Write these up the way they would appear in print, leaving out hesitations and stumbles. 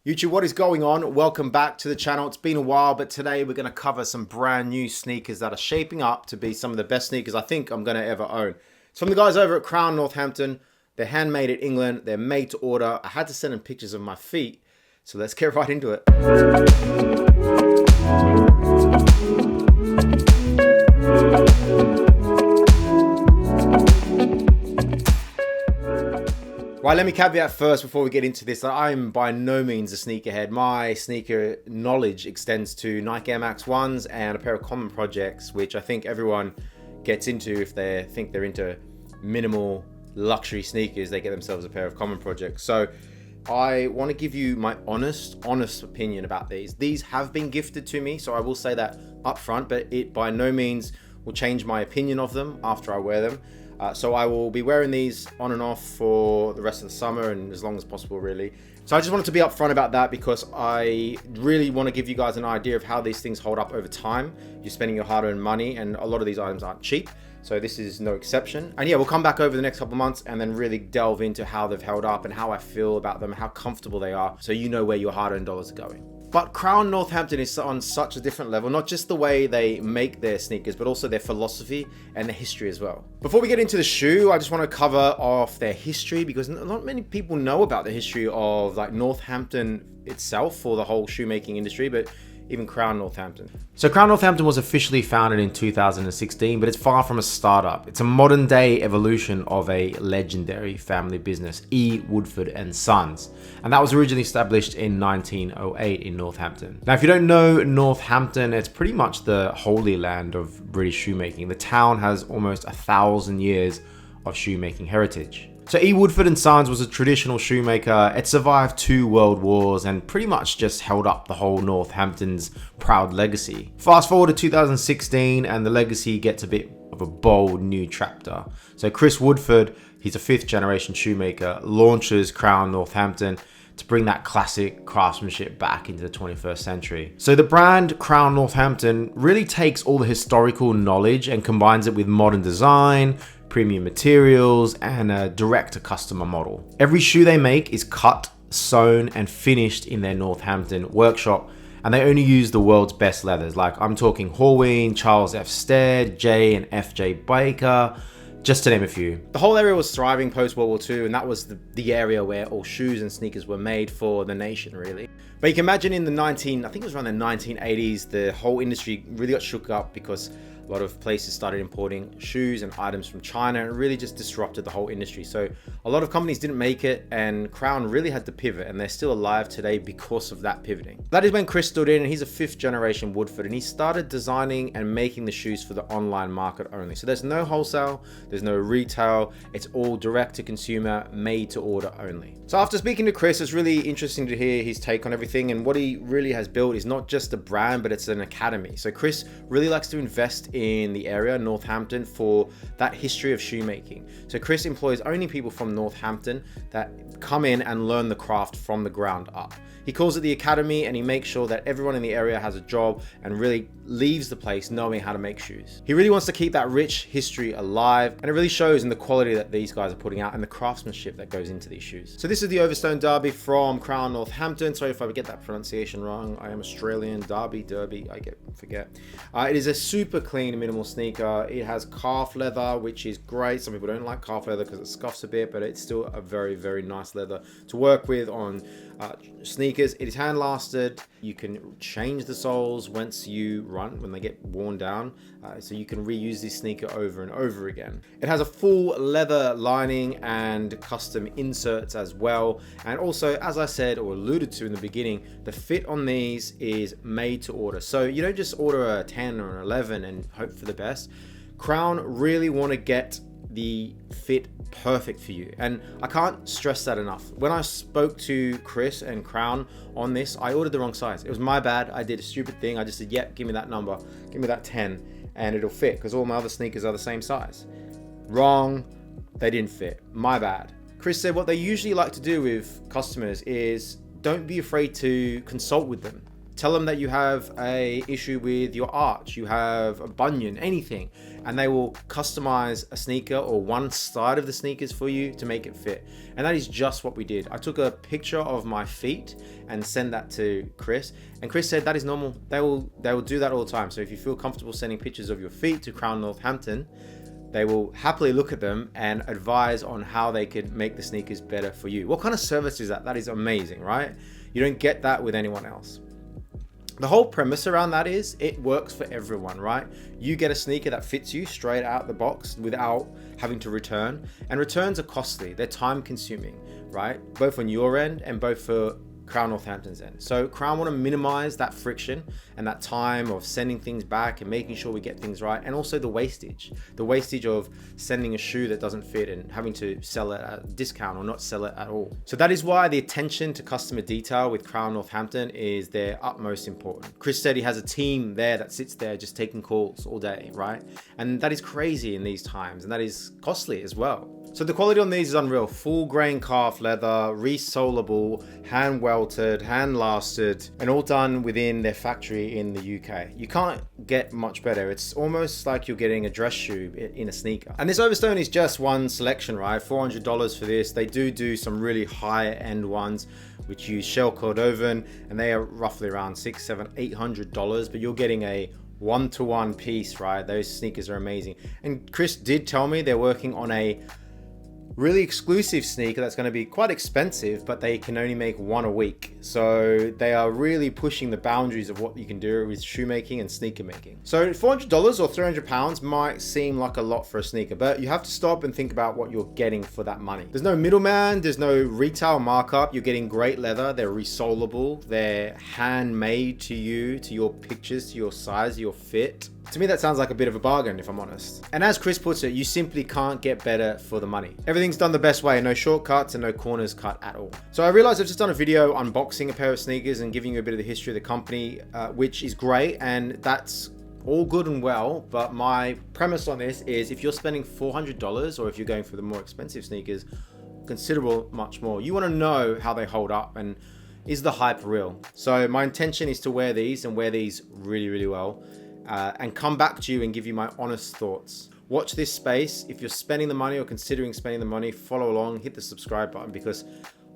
YouTube, what is going on? Welcome back to the channel. It's been a while, but today we're going to cover some brand new sneakers that are shaping up to be some of the best sneakers I think I'm going to ever own. It's from the guys over at Crown Northampton. They're handmade in England. They're made to order. I had to send them pictures of my feet, so let's get right into it. Right, let me caveat first before we get into this that I'm by no means a sneakerhead. My sneaker knowledge extends to Nike Air Max 1s and a pair of common projects, which I think everyone gets into if they think they're into minimal luxury sneakers. They get themselves a pair of common projects. So I want to give you my honest opinion about these. These have been gifted to me, so I will say that up front, but it by no means will change my opinion of them after I wear them. So I will be wearing these on and off for the rest of the summer and as long as possible, really. So I just wanted to be upfront about that because I really want to give you guys an idea of how these things hold up over time. You're spending your hard-earned money, and a lot of these items aren't cheap. So this is no exception. And yeah, we'll come back over the next couple of months and then really delve into how they've held up and how I feel about them, how comfortable they are, so you know where your hard-earned dollars are going. But Crown Northampton is on such a different level, not just the way they make their sneakers, but also their philosophy and their history as well. Before we get into the shoe, I just want to cover off their history because not many people know about the history of like Northampton itself for the whole shoemaking industry, but even Crown Northampton. So Crown Northampton was officially founded in 2016, but it's far from a startup. It's a modern day evolution of a legendary family business, E. Woodford and Sons. And that was originally established in 1908 in Northampton. Now, if you don't know Northampton, it's pretty much the holy land of British shoemaking. The town has almost 1,000 years of shoemaking heritage. So E. Woodford and Sons was a traditional shoemaker. It survived 2 world wars and pretty much just held up the whole Northampton's proud legacy. Fast forward to 2016 and the legacy gets a bit of a bold new chapter. So Chris Woodford, he's a 5th generation shoemaker, launches Crown Northampton to bring that classic craftsmanship back into the 21st century. So the brand Crown Northampton really takes all the historical knowledge and combines it with modern design, premium materials, and a direct-to-customer model. Every shoe they make is cut, sewn, and finished in their Northampton workshop, and they only use the world's best leathers. Like I'm talking Horween, Charles F. Stead, J and F.J. Baker, just to name a few. The whole area was thriving post-World War II, and that was the area where all shoes and sneakers were made for the nation, really. But you can imagine in the I think it was around the 1980s, the whole industry really got shook up because a lot of places started importing shoes and items from China, and it really just disrupted the whole industry. So a lot of companies didn't make it, and Crown really had to pivot, and they're still alive today because of that pivoting. That is when Chris stood in, and he's a 5th generation Woodford, and he started designing and making the shoes for the online market only. So there's no wholesale, there's no retail, it's all direct to consumer, made to order only. So after speaking to Chris, it's really interesting to hear his take on everything, and what he really has built is not just a brand, but it's an academy. So Chris really likes to invest in the area, Northampton, for that history of shoemaking. So Chris employs only people from Northampton that come in and learn the craft from the ground up. He calls it the academy, and he makes sure that everyone in the area has a job and really leaves the place knowing how to make shoes. He really wants to keep that rich history alive, and it really shows in the quality that these guys are putting out and the craftsmanship that goes into these shoes. So this is the Overstone Derby from Crown Northampton. Sorry if I get that pronunciation wrong. I am Australian. Derby, I forget. It is a super clean minimal sneaker. It has calf leather, which is great. Some people don't like calf leather because it scuffs a bit, but it's still a very, very nice leather to work with on sneakers. It is hand lasted. You can change the soles once you run, when they get worn down, so you can reuse this sneaker over and over again. It has a full leather lining and custom inserts as well, and also, as I said or alluded to in the beginning, the fit on these is made to order. So you don't just order a 10 or an 11 and hope for the best. Crown really want to get the fit perfect for you, and I can't stress that enough. When I spoke to Chris and Crown on this, I ordered the wrong size. It was my bad. I did a stupid thing. I just said, yep, give me that number, give me that 10, and it'll fit, because all my other sneakers are the same size. Wrong. They didn't fit. My bad. Chris said what they usually like to do with customers is don't be afraid to consult with them. Tell them that you have a issue with your arch, you have a bunion, anything, and they will customize a sneaker or one side of the sneakers for you to make it fit. And that is just what we did. I took a picture of my feet and sent that to Chris, and Chris said that is normal. They will do that all the time. So if you feel comfortable sending pictures of your feet to Crown Northampton, they will happily look at them and advise on how they could make the sneakers better for you. What kind of service is that? That is amazing, right? You don't get that with anyone else. The whole premise around that is it works for everyone, right? You get a sneaker that fits you straight out the box without having to return. And returns are costly. They're time consuming, right? Both on your end and both for Crown Northampton's end. So Crown want to minimize that friction and that time of sending things back and making sure we get things right, and also the wastage of sending a shoe that doesn't fit and having to sell it at a discount or not sell it at all. So that is why the attention to customer detail with Crown Northampton is their utmost important. Chris said he has a team there that sits there just taking calls all day, right? And that is crazy in these times, and that is costly as well. So the quality on these is unreal. Full grain calf leather, resolable, hand welted, hand lasted, and all done within their factory in the UK. You can't get much better. It's almost like you're getting a dress shoe in a sneaker. And this Overstone is just one selection, right? $400 for this. They do some really high end ones which use shell Cordovan, and they are roughly around $600, $700, $800, but you're getting a one-to-one piece, right? Those sneakers are amazing. And Chris did tell me they're working on a really exclusive sneaker that's going to be quite expensive, but they can only make one a week. So they are really pushing the boundaries of what you can do with shoemaking and sneaker making. So $400 or £300 might seem like a lot for a sneaker, but you have to stop and think about what you're getting for that money. There's no middleman, there's no retail markup. You're getting great leather, they're resolable, they're handmade to you, to your pictures, to your size, your fit. To me, that sounds like a bit of a bargain, if I'm honest. And as Chris puts it, you simply can't get better for the money. Everything's done the best way, no shortcuts and no corners cut at all. So I realized I've just done a video unboxing a pair of sneakers and giving you a bit of the history of the company, which is great, and that's all good and well, but my premise on this is if you're spending $400 or if you're going for the more expensive sneakers, considerable much more, you want to know how they hold up and is the hype real. So my intention is to wear these and wear these really, really well. And come back to you and give you my honest thoughts. Watch this space. If you're spending the money or considering spending the money, follow along, hit the subscribe button, because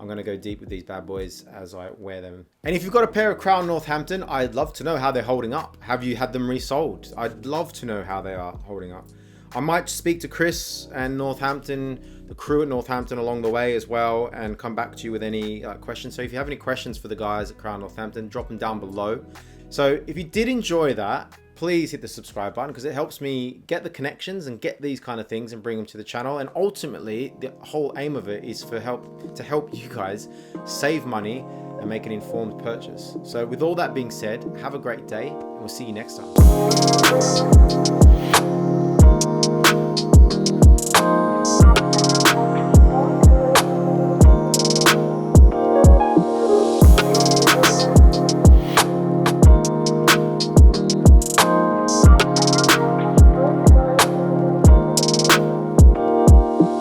I'm going to go deep with these bad boys as I wear them. And if you've got a pair of Crown Northampton, I'd love to know how they're holding up. Have you had them resold? I'd love to know how they are holding up. I might speak to Chris and Northampton, the crew at Northampton along the way as well, and come back to you with any questions. So if you have any questions for the guys at Crown Northampton, drop them down below. So if you did enjoy that, please hit the subscribe button, because it helps me get the connections and get these kind of things and bring them to the channel. And ultimately, the whole aim of it is to help you guys save money and make an informed purchase. So with all that being said, have a great day, and we'll see you next time.